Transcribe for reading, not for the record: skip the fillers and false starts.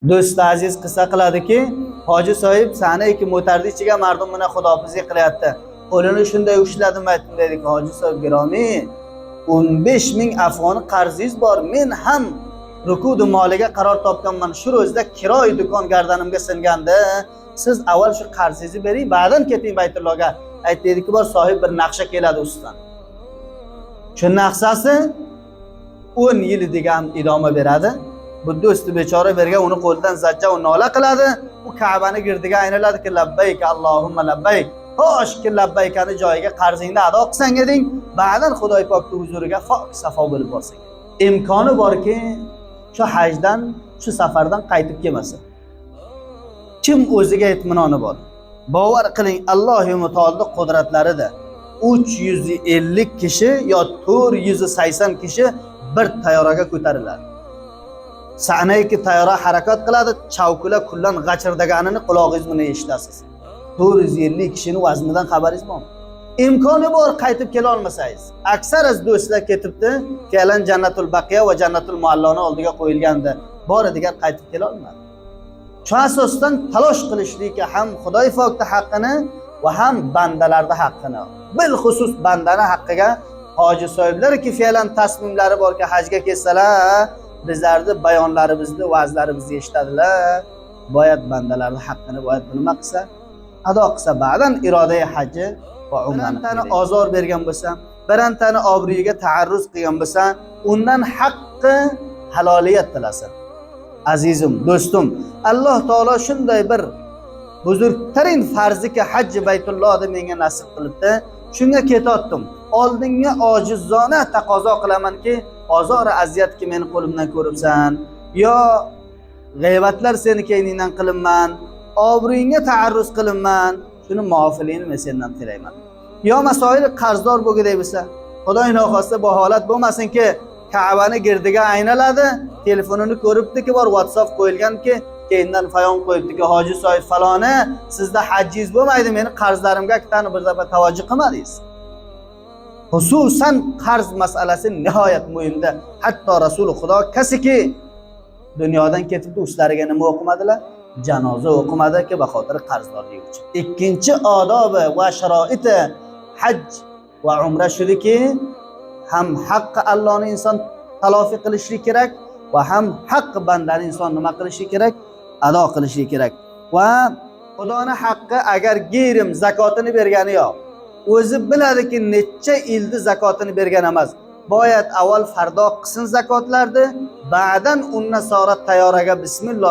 Do'st aziz qissa qiladiki, hoji sohib sani ikki mo'tarni ichiga mardum bilan xudofizlik qilyapti. Qo'lini shunday ushladim, aytdim dedik, hoji sohib giromiy, 15 ming afg'oni qarzingiz bor. Men ham rukudu moliga qaror topganman. Shu ro'zda kiroy do'kon gardanimga singandi. Siz avval shu qarzingizni bering, ba'dan keting Baytullohga. Aytdiki, bor sohib bir naqsha keladi ustidan. Shu naqsasi 10 yil degan idoma beradi. Bu do'sti bechora bergan uni qo'ldan zajja u nola qiladi. U Ka'bani girdiga aylanadi-ki, labbayk Allohumma labbayk. Xo'shki labbaykani joyiga qarzingni ado qilsang eding, ba'dan Xudoy pokning huzuriga safo bo'lib borsang. Imkoni borki, shu hajdan, shu safardan qaytib kelmasa. Kim o'ziga itminoni bor? Bavar qiling, Alloh taolo qudratlarida 350 kishi yo 480 kishi bir tayyoraga ko'tariladi. Sa'nayki tayyora harakat qiladi, chavkula kullan g'achirdaganini qulog'ingiz bilan eshitasiz. 450 kishining vaznidan xabaringiz bormi? Imkoni bor qaytib kela olmasangiz. Aksar az do'stlar ketibdi, kelan Jannatul Baqiya va Jannatul Mualloni oldiga qo'yilgandi. Bor degan qaytib kela olmadi. Shu asosdan talosh qilishlik ham Xudoy pokning haqqini va ham bandalarning haqqini. Bil xusus bandani haqqiga hoji sohiblarki fe'lan tasmimlari borki hajga kelsalar, bizlarni bayonlarimizni, va'zlarimizni eshitadilar. Boyat bandalarning haqqini boyat nima qilsa, ado qilsa, ba'dan irodai haji va umrani ozor bergan bo'lsa, birantani obro'yiga ta'arruz qilgan bo'lsa, undan haqqi haloliyat tilasin. Azizim, do'stim, Alloh taolo shunday bir buzurgtarin farziki hajji Baytullohni menga nasib qilibdi. Shunga ketotdim. Oldinga ojizona taqozo qilamanki, ozor aziyatki meni qo'limdan ko'ribsan, yo g'aybatlar seni keyningdan qilinman, obro'yingga ta'arruz qilinman, shuni muofiligini men sendan tilayman. Yo masoil qarzdor bo'lgidek bo'lsa, Xudoy noxosta bu holat bo'lmasinki, Ka'bani girdiga aynaladi, telefonini ko'ribdiki, bor WhatsApp qo'yilganki, keyindan fayon qo'yibdiki, hoji sohib faloni, sizda hajjingiz bo'lmaydi, meni qarzlarimga ikkitani bir daf'a tavajjuh qilmadingiz. Xususan qarz masalasi nihoyat muhimda. Hatto Rasul Xudo kasiki dunyodan ketibdi, ustlariga nima o'qimadilar? Janoza o'qimadiki, va xotir qarzdorlik uchun. Ikkinchi odobi va sharoiti haj va umra shudiki, ham haqqi Allohni inson talofi qilishi kerak va ham haqqi bandani inson nima qilishi kerak? Ado qilishi kerak. Va Xudoning haqqi agar girim zakotini bergani yo'q. O'zi biladiki necha yildi zakotini bergan emas. Boyat avval fardo qilsin zakotlarni, ba'dan undan sonra tayyoraga bismillah